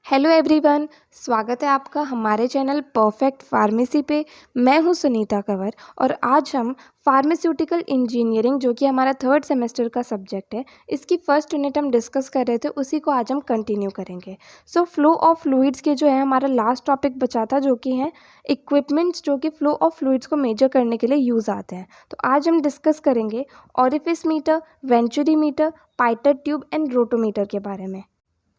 Hello everyone, स्वागत है आपका हमारे चैनल परफेक्ट फार्मेसी पे। मैं हूं सुनीता कंवर और आज हम फार्मास्यूटिकल इंजीनियरिंग जो कि हमारा 3rd सेमेस्टर का सब्जेक्ट है, इसकी फर्स्ट यूनिट हम डिस्कस कर रहे थे, उसी को आज हम कंटिन्यू करेंगे। सो फ्लो ऑफ फ्लूइड्स के जो है हमारा लास्ट टॉपिक बचा था, जो कि हैं इक्विपमेंट्स जो कि फ्लो ऑफ फ्लूइड्स को मेजर करने के लिए यूज़ आते हैं। तो आज हम डिस्कस करेंगे orifice meter, venturi meter, pitot tube and rotameter के बारे में।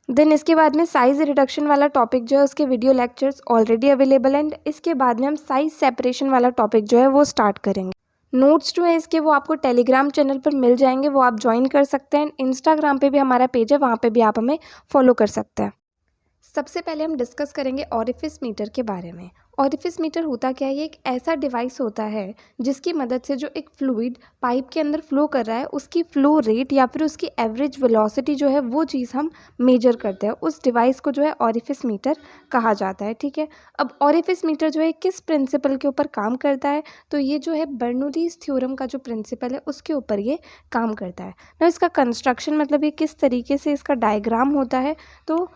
देन इसके बाद में साइज़ रिडक्शन वाला टॉपिक जो है उसके video lectures already available and इसके बाद में हम साइज़ सेपरेशन वाला टॉपिक जो है वो स्टार्ट करेंगे। नोट्स जो है इसके वो आपको टेलीग्राम चैनल पर मिल जाएंगे, वो आप ज्वाइन कर सकते हैं। इंस्टाग्राम पे भी हमारा पेज है, वहाँ पे भी आप हमें फॉलो कर सकते हैं। सबसे पहले हम डिस्कस करेंगे ऑरिफिस मीटर के बारे में। ऑरिफिस मीटर होता क्या है? ये एक ऐसा डिवाइस होता है जिसकी मदद से जो एक फ्लूइड पाइप के अंदर फ्लो कर रहा है, उसकी फ्लो रेट या फिर उसकी एवरेज वेलोसिटी जो है वो चीज़ हम मेजर करते हैं। उस डिवाइस को जो है ऑरिफिस मीटर कहा जाता है। ठीक है, अब ऑरिफिस मीटर जो है किस प्रिंसिपल के ऊपर काम करता है? तो ये जो है बर्नौलीज़ थ्योरम का जो प्रिंसिपल है उसके ऊपर ये काम करता है ना। इसका कंस्ट्रक्शन मतलब ये किस तरीके से इसका डायग्राम होता है, तो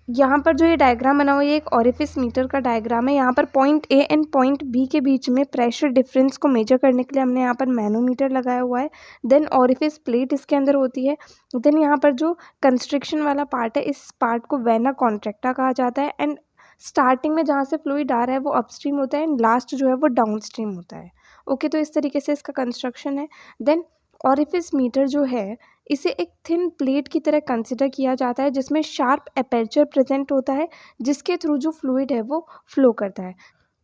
यहाँ पर जो ये डायग्राम बना हुआ है ये एक ऑरिफिस मीटर का डायग्राम है। यहाँ पर point A and point B के बीच में प्रेशर डिफरेंस को मेजर करने के लिए हमने यहाँ पर मैनोमीटर लगाया हुआ है। देन ऑरिफिस प्लेट इसके अंदर होती है। देन यहाँ पर जो कंस्ट्रिक्शन वाला पार्ट है, इस पार्ट को वेना कॉन्ट्रैक्टा कहा जाता है। एंड स्टार्टिंग में जहाँ से फ्लूइड आ रहा है वो अपस्ट्रीम होता है एंड लास्ट जो है वो डाउनस्ट्रीम होता है। ओके, तो इस तरीके से इसका कंस्ट्रक्शन है। देन ऑरिफिस मीटर जो है इसे एक थिन प्लेट की तरह कंसिडर किया जाता है, जिसमें शार्प एपर्चर प्रेजेंट होता है, जिसके थ्रू जो फ्लूइड है वो फ्लो करता है।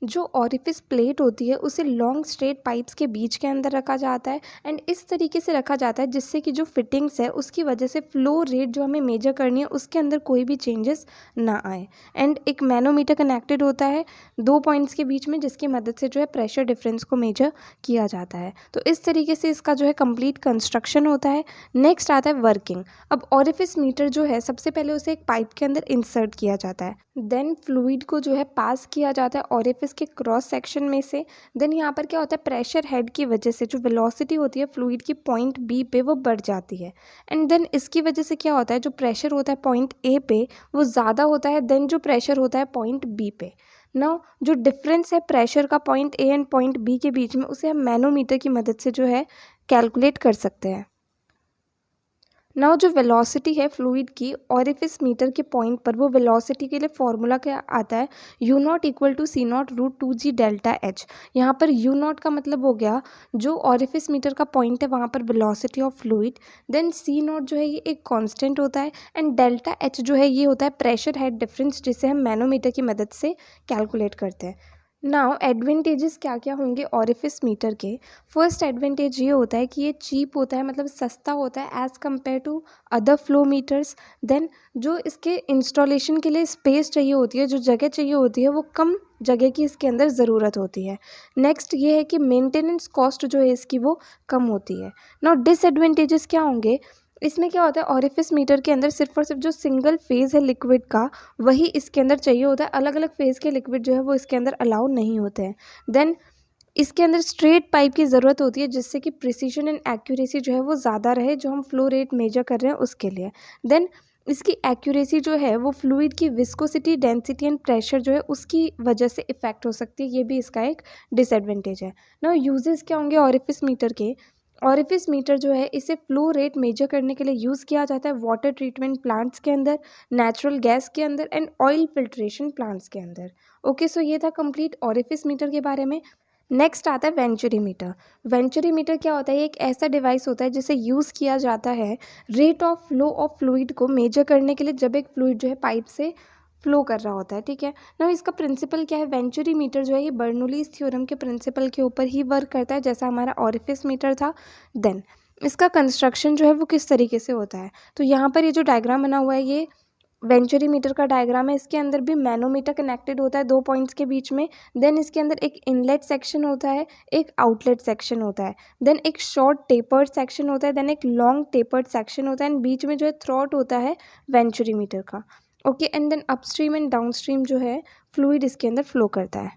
जो ऑरिफिस प्लेट होती है उसे लॉन्ग स्ट्रेट पाइप्स के बीच के अंदर रखा जाता है एंड इस तरीके से रखा जाता है जिससे कि जो फिटिंग्स है उसकी वजह से फ्लो रेट जो हमें मेजर करनी है उसके अंदर कोई भी चेंजेस ना आए। एंड एक मैनोमीटर कनेक्टेड होता है 2 पॉइंट्स के बीच में, जिसकी मदद से जो है प्रेशर डिफरेंस को मेजर किया जाता है। तो इस तरीके से इसका जो है कंप्लीट कंस्ट्रक्शन होता है। नेक्स्ट आता है वर्किंग। अब ऑरिफिस मीटर जो है सबसे पहले उसे एक पाइप के अंदर इंसर्ट किया जाता है। देन फ्लूइड को जो है पास किया जाता है ऑरिफिस के क्रॉस सेक्शन में से। देन यहाँ पर क्या होता है, प्रेशर हेड की वजह से जो वेलोसिटी होती है फ्लूइड की पॉइंट बी पे वो बढ़ जाती है। एंड देन इसकी वजह से क्या होता है, जो प्रेशर होता है पॉइंट ए पे वो ज़्यादा होता है देन जो प्रेशर होता है पॉइंट बी पे। नाउ जो डिफरेंस है प्रेशर का point A and point B के बीच में, उसे हम मैनोमीटर की मदद से जो है कैलकुलेट कर सकते हैं। नाउ जो वेलोसिटी है फ्लूइड की ऑरिफिस मीटर के पॉइंट पर, वो वेलोसिटी के लिए फॉर्मूला क्या आता है, U not equal to C not root 2g delta H. यहाँ पर यू नॉट का मतलब हो गया जो ऑरिफिस मीटर का पॉइंट है वहाँ पर velocity of fluid. Then C not जो है ये एक कांस्टेंट होता है एंड डेल्टा एच जो है ये होता है प्रेशर हेड डिफरेंस, जिसे हम मैनोमीटर की मदद से कैलकुलेट करते हैं। नाउ एडवांटेजेस क्या क्या होंगे ऑरिफिस मीटर के? फर्स्ट एडवांटेज ये होता है कि ये चीप होता है, मतलब सस्ता होता है as compare to other flow meters. Then जो इसके इंस्टॉलेशन के लिए स्पेस चाहिए होती है, जो जगह चाहिए होती है, वो कम जगह की इसके अंदर ज़रूरत होती है। नेक्स्ट ये है कि मेंटेनेंस कॉस्ट जो है इसकी वो कम होती है। नाउ डिसएडवांटेजेस क्या होंगे? इसमें क्या होता है, ऑरिफिस मीटर के अंदर सिर्फ और सिर्फ जो सिंगल फेज़ है लिक्विड का वही इसके अंदर चाहिए होता है। अलग अलग फेज़ के लिक्विड जो है वो इसके अंदर अलाउ नहीं होते हैं। देन इसके अंदर स्ट्रेट पाइप की ज़रूरत होती है, जिससे कि प्रिसीजन एंड एक्यूरेसी जो है वो ज़्यादा रहे, जो हम फ्लो रेट मेजर कर रहे हैं उसके लिए। देन इसकी एक्यूरेसी जो है वो फ्लूइड की विस्कोसिटी, डेंसिटी एंड प्रेशर जो है उसकी वजह से इफेक्ट हो सकती है। ये भी इसका एक डिसएडवांटेज है। ना यूजेस क्या होंगे ऑरिफिस मीटर के? ऑरिफिस मीटर जो है इसे फ्लो रेट मेजर करने के लिए यूज़ किया जाता है वाटर ट्रीटमेंट प्लांट्स के अंदर, नेचुरल गैस के अंदर एंड ऑयल फिल्ट्रेशन प्लांट्स के अंदर। ओके, सो ये था कंप्लीट ऑरिफिस मीटर के बारे में। नेक्स्ट आता है वेंचुरी मीटर। वेंचुरी मीटर क्या होता है? ये एक ऐसा डिवाइस होता है जिसे यूज़ किया जाता है rate of flow of fluid को मेजर करने के लिए, जब एक फ्लूइड जो है पाइप से फ्लो कर रहा होता है। ठीक है ना, इसका प्रिंसिपल क्या है? वेंचुरी मीटर जो है ये बर्नौलीज़ थ्योरम के प्रिंसिपल के ऊपर ही वर्क करता है, जैसा हमारा ऑरिफिस मीटर था। देन इसका कंस्ट्रक्शन जो है वो किस तरीके से होता है, तो यहाँ पर ये जो डायग्राम बना हुआ है ये वेंचुरी मीटर का डायग्राम है। इसके अंदर भी मैनोमीटर कनेक्टेड होता है 2 पॉइंट्स के बीच में। देन इसके अंदर एक इनलेट सेक्शन होता है, एक आउटलेट सेक्शन होता है। देन एक शॉर्ट टेपर्ड सेक्शन होता है, देन एक लॉन्ग टेपर्ड सेक्शन होता है एंड बीच में जो है थ्रॉट होता है वेंचुरी मीटर का। Okay, and then upstream and downstream जो है फ्लूइड इसके अंदर फ्लो करता है।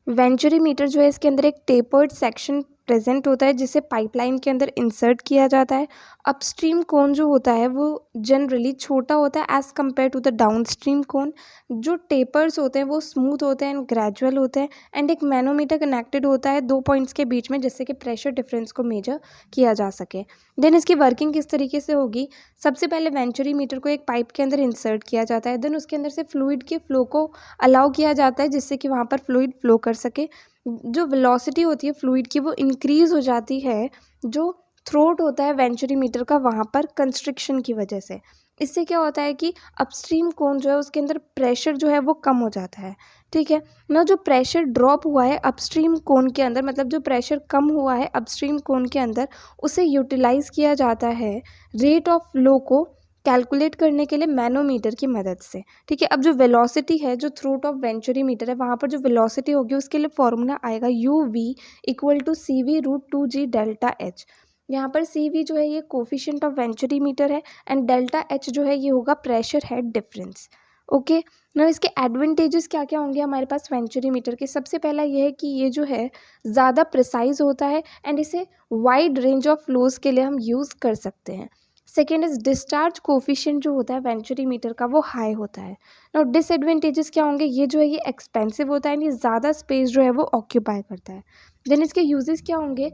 वेंचुरी मीटर जो है इसके अंदर एक टेपर्ड सेक्शन प्रेजेंट होता है जिसे पाइपलाइन के अंदर इंसर्ट किया जाता है। अपस्ट्रीम कोन जो होता है वो जनरली छोटा होता है as compare to the downstream cone. जो टेपर्स होते हैं वो स्मूथ होते हैं एंड ग्रेजुअल होते हैं एंड एक मैनोमीटर कनेक्टेड होता है 2 पॉइंट्स के बीच में, जिससे कि प्रेशर डिफरेंस को मेजर किया जा सके। देन इसकी वर्किंग किस तरीके से होगी, सबसे पहले वेंचुरी मीटर को एक पाइप के अंदर इंसर्ट किया जाता है। देन उसके अंदर से फ्लूइड के फ्लो को अलाउ किया जाता है जिससे कि वहाँ पर फ्लूइड फ्लो कर सके। जो वेलोसिटी होती है फ्लूइड की वो इंक्रीज़ हो जाती है, जो थ्रोट होता है वेंचुरी मीटर का वहाँ पर कंस्ट्रिक्शन की वजह से। इससे क्या होता है कि अपस्ट्रीम कोन जो है उसके अंदर प्रेशर जो है वो कम हो जाता है। ठीक है ना, जो प्रेशर ड्रॉप हुआ है अपस्ट्रीम कोन के अंदर, मतलब जो प्रेशर कम हुआ है अपस्ट्रीम कोन के अंदर, उसे यूटिलाइज़ किया जाता है रेट ऑफ फ्लो को कैलकुलेट करने के लिए मैनोमीटर की मदद से। ठीक है, अब जो वेलोसिटी है, जो थ्रोट ऑफ वेंचुरी मीटर है, वहाँ पर जो वेलोसिटी होगी उसके लिए फॉर्मूला आएगा UV equal to CV√2G delta H। यहाँ पर CV जो है ये कोफिशिएंट ऑफ वेंचुरी मीटर है एंड डेल्टा H जो है ये होगा प्रेशर हेड डिफरेंस। ओके ना, इसके एडवांटेजेस क्या क्या होंगे हमारे पास वेंचुरी मीटर के। सबसे पहला ये है कि ये जो है ज़्यादा प्रिसाइज होता है एंड इसे वाइड रेंज ऑफ फ्लोज के लिए हम यूज़ कर सकते हैं। सेकेंड इज डिस्चार्ज कोफिशिएंट जो होता है वेंचुरी मीटर का वो हाई होता है। और डिसएडवांटेजेस क्या होंगे, ये जो है ये एक्सपेंसिव होता है, ये ज़्यादा स्पेस जो है वो ऑक्यूपाई करता है। देन इसके यूजेस क्या होंगे,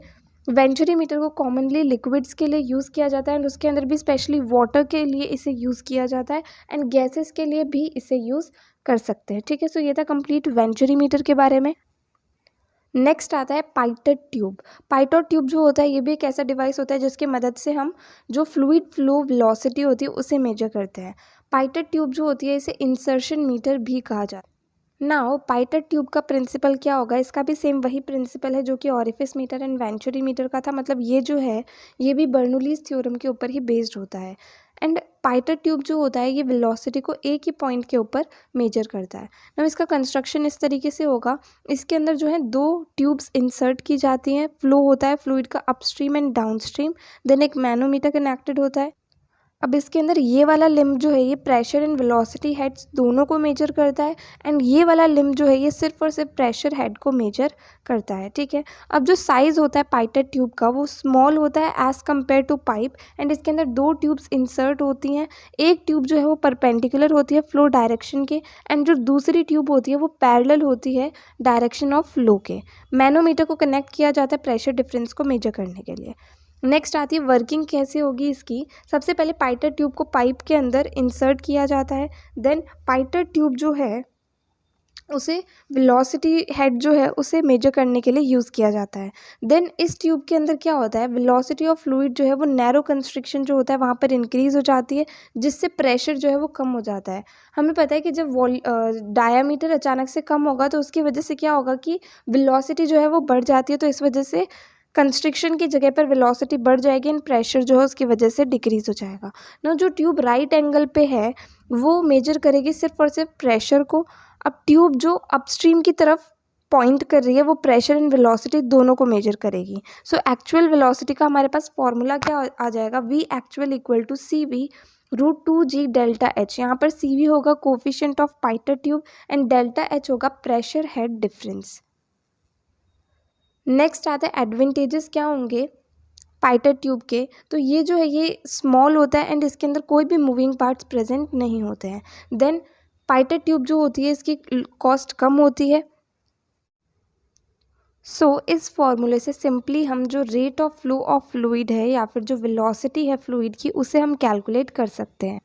वेंचुरी मीटर को कॉमनली लिक्विड्स के लिए यूज़ किया जाता है एंड उसके अंदर भी स्पेशली वाटर के लिए इसे यूज़ किया जाता है एंड गैसेस के लिए भी इसे यूज़ कर सकते हैं। ठीक है, सो ये था कंप्लीट वेंचुरी मीटर के बारे में। नेक्स्ट आता है पाइटेट ट्यूब। पाइटेट ट्यूब जो होता है ये भी एक ऐसा डिवाइस होता है जिसकी मदद से हम जो फ्लूइड फ्लो वेलोसिटी होती है उसे मेजर करते हैं। पाइटेट ट्यूब जो होती है इसे इंसर्शन मीटर भी कहा जाता है। नाउ पाइटेट ट्यूब का प्रिंसिपल क्या होगा, इसका भी सेम वही प्रिंसिपल है जो कि orifice meter and venturi meter का था। मतलब ये जो है ये भी बर्नौलीज़ थ्योरम के ऊपर ही बेस्ड होता है एंड पाइटेट ट्यूब जो होता है ये वेलोसिटी को एक ही पॉइंट के ऊपर मेजर करता है। ना इसका कंस्ट्रक्शन इस तरीके से होगा, इसके अंदर जो है 2 ट्यूब्स इंसर्ट की जाती हैं, फ्लो होता है फ्लूइड का अपस्ट्रीम एंड डाउनस्ट्रीम, देन एक मैनोमीटर कनेक्टेड होता है। अब इसके अंदर ये वाला लिम्ब जो है ये प्रेशर एंड वेलोसिटी हेड्स दोनों को मेजर करता है एंड ये वाला लिम्ब जो है ये सिर्फ और सिर्फ प्रेशर हेड को मेजर करता है। ठीक है, अब जो साइज़ होता है पाइटेट ट्यूब का वो स्मॉल होता है as compare to pipe and इसके अंदर 2 ट्यूब्स इंसर्ट होती हैं। एक ट्यूब जो है वो परपेंडिकुलर होती है फ्लो डायरेक्शन के एंड जो दूसरी ट्यूब होती है वो पैरेलल होती है डायरेक्शन ऑफ फ्लो के। मैनोमीटर को कनेक्ट किया जाता है प्रेशर डिफरेंस को मेजर करने के लिए। नेक्स्ट आती है वर्किंग कैसे होगी इसकी। सबसे पहले पाइटेट ट्यूब को पाइप के अंदर इंसर्ट किया जाता है, देन पाइटेट ट्यूब जो है उसे वेलोसिटी हेड जो है उसे मेजर करने के लिए यूज़ किया जाता है। देन इस ट्यूब के अंदर क्या होता है, वेलोसिटी ऑफ फ्लूइड जो है वो नैरो कंस्ट्रिक्शन जो होता है वहाँ पर इंक्रीज़ हो जाती है जिससे प्रेशर जो है वो कम हो जाता है। हमें पता है कि जब डायामीटर अचानक से कम होगा तो उसकी वजह से क्या होगा कि वेलोसिटी जो है वो बढ़ जाती है, तो इस वजह से कंस्ट्रिक्शन की जगह पर वेलोसिटी बढ़ जाएगी एंड प्रेशर जो है उसकी वजह से डिक्रीज़ हो जाएगा ना। जो ट्यूब राइट एंगल पे है वो मेजर करेगी सिर्फ और सिर्फ प्रेशर को। अब ट्यूब जो अपस्ट्रीम की तरफ पॉइंट कर रही है वो प्रेशर एंड वेलोसिटी दोनों को मेजर करेगी। सो एक्चुअल वेलोसिटी का हमारे पास फॉर्मूला क्या आ जाएगा, V actual equal to CV√2G delta H। यहाँ पर CV होगा coefficient of pitot tube and delta H होगा प्रेशर हेड डिफरेंस। नेक्स्ट आता है एडवांटेजेस क्या होंगे पाइटेट ट्यूब के। तो ये जो है ये स्मॉल होता है एंड इसके अंदर कोई भी मूविंग पार्ट्स प्रेजेंट नहीं होते हैं। देन पाइटेट ट्यूब जो होती है इसकी कॉस्ट कम होती है। इस फॉर्मूले से सिंपली हम जो rate of flow of fluid है या फिर जो वेलोसिटी है फ्लूइड की उसे हम कैलकुलेट कर सकते हैं।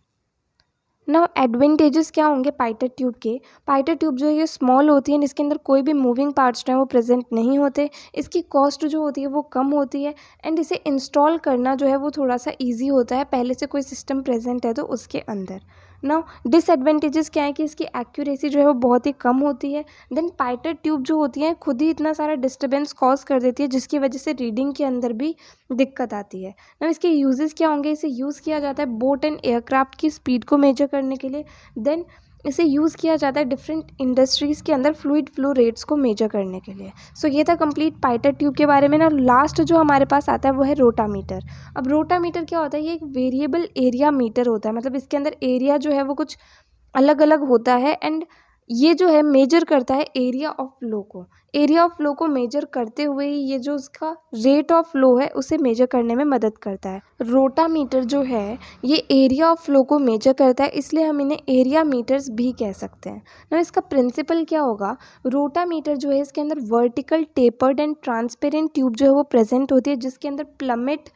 ना एडवांटेजेस क्या होंगे पाइटेट ट्यूब के। पाइटेट ट्यूब जो है ये स्मॉल होती है, इसके अंदर कोई भी मूविंग पार्ट्स जो है वो प्रेजेंट नहीं होते, इसकी कॉस्ट जो होती है वो कम होती है एंड इसे इंस्टॉल करना जो है वो थोड़ा सा इजी होता है, पहले से कोई सिस्टम प्रेजेंट है तो उसके अंदर। ना डिसएडवांटेजेस क्या है कि इसकी एक्यूरेसी जो है वो बहुत ही कम होती है। देन पाइटेट ट्यूब जो होती है खुद ही इतना सारा डिस्टर्बेंस कॉज कर देती है जिसकी वजह से रीडिंग के अंदर भी दिक्कत आती है ना। इसके यूजेस क्या होंगे, इसे यूज़ किया जाता है बोट एंड एयरक्राफ्ट की स्पीड को मेजर करने के लिए। देन इसे यूज़ किया जाता है डिफरेंट इंडस्ट्रीज़ के अंदर फ्लूइड फ्लो रेट्स को मेजर करने के लिए। ये था कंप्लीट पाइटेट ट्यूब के बारे में। ना लास्ट जो हमारे पास आता है वो है रोटामीटर। अब रोटामीटर क्या होता है, ये एक वेरिएबल एरिया मीटर होता है, मतलब इसके अंदर एरिया जो है वो कुछ अलग अलग होता है एंड ये जो है मेजर करता है एरिया ऑफ फ्लो को। एरिया ऑफ फ्लो को मेजर करते हुए ही ये जो उसका रेट ऑफ फ्लो है उसे मेजर करने में मदद करता है। रोटामीटर जो है ये एरिया ऑफ फ्लो को मेजर करता है, इसलिए हम इन्हें एरिया मीटर्स भी कह सकते हैं ना। इसका प्रिंसिपल क्या होगा, रोटामीटर जो है इसके अंदर vertical tapered and transparent tube जो है वो प्रेजेंट होती है, जिसके अंदर प्लमेट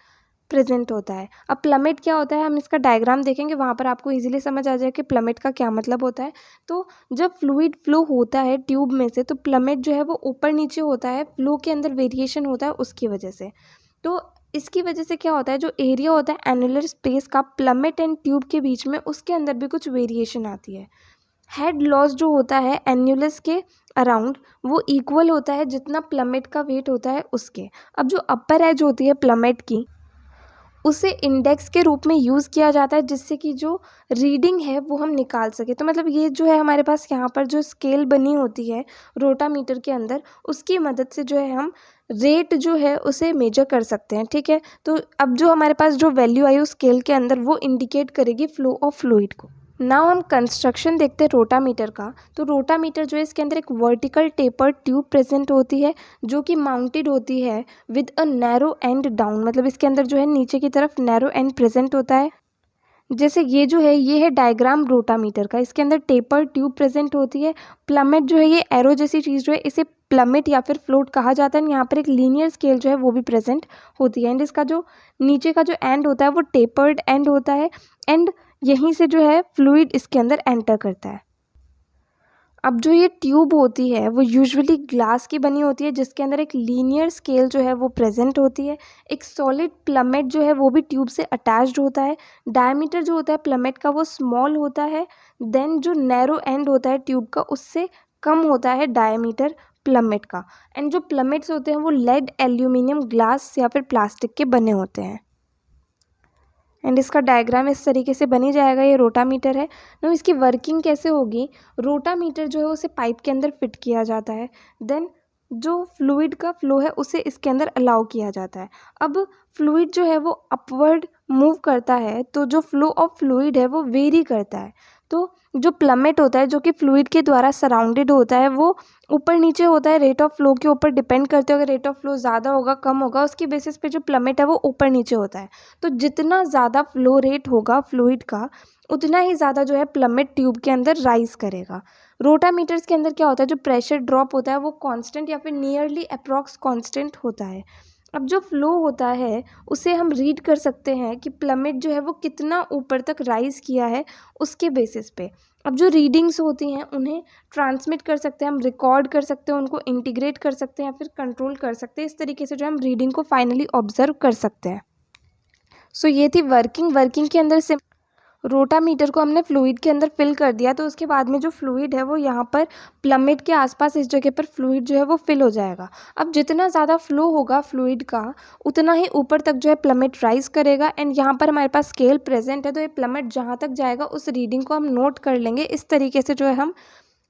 प्रेजेंट होता है। अब प्लमेट क्या होता है, हम इसका डायग्राम देखेंगे, वहाँ पर आपको इजीली समझ आ जाएगा कि प्लमेट का क्या मतलब होता है। तो जब फ्लूइड फ्लो होता है ट्यूब में से, तो प्लमेट जो है वो ऊपर नीचे होता है, फ्लो के अंदर वेरिएशन होता है उसकी वजह से। तो इसकी वजह से क्या होता है, जो एरिया होता है एनुलर स्पेस का प्लमेट एंड ट्यूब के बीच में, उसके अंदर भी कुछ वेरिएशन आती है। हेड लॉस जो होता है एन्यूलस के अराउंड, वो इक्वल होता है जितना प्लमेट का वेट होता है उसके। अब जो अपर एज होती है प्लमेट की, उसे इंडेक्स के रूप में यूज़ किया जाता है, जिससे कि जो रीडिंग है वो हम निकाल सके। तो मतलब ये जो है हमारे पास यहाँ पर जो स्केल बनी होती है रोटामीटर के अंदर, उसकी मदद से जो है हम रेट जो है उसे मेजर कर सकते हैं। ठीक है, तो अब जो हमारे पास जो वैल्यू आई उस स्केल के अंदर, वो इंडिकेट करेगी फ्लो ऑफ फ्लूइड को। नाउ हम कंस्ट्रक्शन देखते हैं रोटामीटर का। तो रोटामीटर जो है इसके अंदर एक वर्टिकल टेपर ट्यूब प्रेजेंट होती है, जो कि माउंटेड होती है with a narrow and down. मतलब इसके अंदर जो है नीचे की तरफ नैरो एंड प्रेजेंट होता है। जैसे ये जो है ये है डायग्राम रोटामीटर का, इसके अंदर टेपर ट्यूब प्रेजेंट होती है। प्लमेट जो है ये एरो जैसी चीज़ जो है, इसे प्लमेट या फिर फ्लोट कहा जाता है। यहाँ पर एक लीनियर स्केल जो है वो भी प्रेजेंट होती है, एंड इसका जो नीचे का जो एंड होता है वो टेपर्ड एंड होता है, एंड यहीं से जो है फ्लूइड इसके अंदर एंटर करता है। अब जो ये ट्यूब होती है वो यूजुअली ग्लास की बनी होती है, जिसके अंदर एक लीनियर स्केल जो है वो प्रेजेंट होती है। एक सॉलिड प्लमेट जो है वो भी ट्यूब से अटैच्ड होता है। डायमीटर जो होता है प्लमेट का वो स्मॉल होता है। देन जो नैरो एंड होता है ट्यूब का, उससे कम होता है डायमीटर प्लमेट का। एंड जो प्लमेट्स होते हैं वो लेड, एल्यूमिनियम, ग्लास या फिर प्लास्टिक के बने होते हैं। एंड इसका डायग्राम इस तरीके से बनी जाएगा। ये रोटामीटर है ना। इसकी वर्किंग कैसे होगी, रोटामीटर जो है उसे पाइप के अंदर फिट किया जाता है। देन जो फ्लूइड का फ्लो है उसे इसके अंदर अलाउ किया जाता है। अब फ्लूइड जो है वो अपवर्ड मूव करता है, तो जो फ्लो ऑफ फ्लूइड है वो वेरी करता है। तो जो प्लमेट होता है जो कि फ्लूइड के द्वारा सराउंडेड होता है, वो ऊपर नीचे होता है रेट ऑफ फ्लो के ऊपर डिपेंड करते हुए। रेट ऑफ फ्लो ज़्यादा होगा कम होगा, उसकी बेसिस पे जो प्लमेट है वो ऊपर नीचे होता है। तो जितना ज़्यादा फ्लो रेट होगा फ्लूइड का, उतना ही ज़्यादा जो है प्लमेट ट्यूब के अंदर राइज करेगा। रोटामीटर्स के अंदर क्या होता है, जो प्रेशर ड्रॉप होता है वो कांस्टेंट या फिर नियरली अप्रॉक्स कांस्टेंट होता है। अब जो फ्लो होता है उसे हम रीड कर सकते हैं कि प्लमेट जो है वो कितना ऊपर तक राइज किया है, उसके बेसिस पे। अब जो रीडिंग्स होती हैं उन्हें ट्रांसमिट कर सकते हैं, हम रिकॉर्ड कर सकते हैं, उनको इंटीग्रेट कर सकते हैं या फिर कंट्रोल कर सकते हैं। इस तरीके से जो हम रीडिंग को फाइनली ऑब्जर्व कर सकते हैं। सो ये थी वर्किंग के अंदर से रोटामीटर को हमने फ्लूइड के अंदर फिल कर दिया, तो उसके बाद में जो फ्लूइड है वो यहाँ पर प्लमेट के आसपास इस जगह पर फ्लूइड जो है वो फिल हो जाएगा। अब जितना ज़्यादा फ्लो होगा फ्लूइड का, उतना ही ऊपर तक जो है प्लमेट राइज करेगा। एंड यहाँ पर हमारे पास स्केल प्रेजेंट है, तो ये प्लमेट जहाँ तक जाएगा उस रीडिंग को हम नोट कर लेंगे। इस तरीके से जो है हम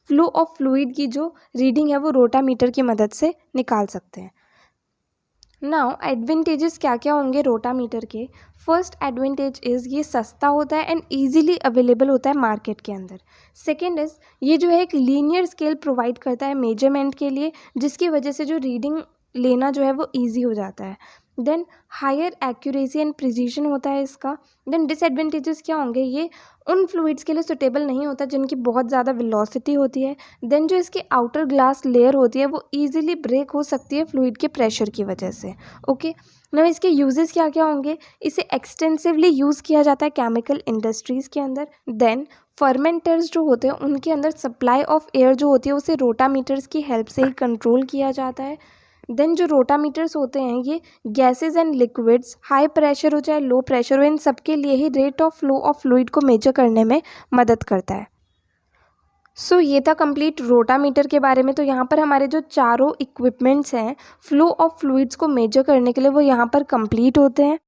फ्लो ऑफ फ्लूइड की जो रीडिंग है वो रोटामीटर की मदद से निकाल सकते हैं। नाउ एडवांटेजेस क्या क्या होंगे रोटामीटर के। फर्स्ट एडवांटेज इज़ ये सस्ता होता है एंड इजीली अवेलेबल होता है मार्केट के अंदर। सेकंड इज़ ये जो है एक लीनियर स्केल प्रोवाइड करता है मेजरमेंट के लिए, जिसकी वजह से जो रीडिंग लेना जो है वो ईजी हो जाता है। Then higher accuracy and precision होता है इसका। देन डिसएडवांटेजेस क्या होंगे, ये उन फ्लूइड्स के लिए सुटेबल नहीं होता जिनकी बहुत ज़्यादा वेलोसिटी होती है। देन जो इसकी आउटर ग्लास लेयर होती है वो ईजिली ब्रेक हो सकती है फ्लूइड के प्रेशर की वजह से। ओके, ना इसके यूजेस क्या क्या होंगे, इसे एक्सटेंसिवली यूज़ किया जाता है केमिकल इंडस्ट्रीज़ के अंदर। देन फर्मेंटर्स जो होते हैं उनके अंदर सप्लाई ऑफ एयर जो होती है उसे रोटामीटर्स की हेल्प से ही कंट्रोल किया जाता है। देन जो रोटामीटर्स होते हैं ये gases and liquids, high pressure हो चाहे लो प्रेशर हो, इन सब के लिए ही rate of flow of fluid को मेजर करने में मदद करता है। सो ये था कंप्लीट रोटामीटर के बारे में। तो यहाँ पर हमारे जो चारों इक्विपमेंट्स हैं फ्लो ऑफ फ्लूइड्स को मेजर करने के लिए, वो यहाँ पर कंप्लीट होते हैं।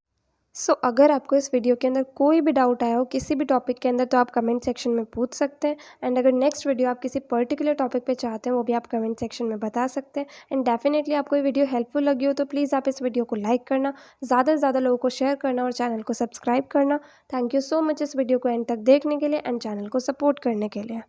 सो अगर आपको इस वीडियो के अंदर कोई भी डाउट आया हो किसी भी टॉपिक के अंदर, तो आप कमेंट सेक्शन में पूछ सकते हैं। एंड अगर नेक्स्ट वीडियो आप किसी पर्टिकुलर टॉपिक पे चाहते हैं, वो भी आप कमेंट सेक्शन में बता सकते हैं। एंड डेफिनेटली आपको ये वीडियो हेल्पफुल लगी हो तो प्लीज़ आप इस वीडियो को लाइक करना, ज़्यादा से ज़्यादा लोगों को शेयर करना और चैनल को सब्सक्राइब करना। थैंक यू सो मच इस वीडियो को एंड तक देखने के लिए एंड चैनल को सपोर्ट करने के लिए।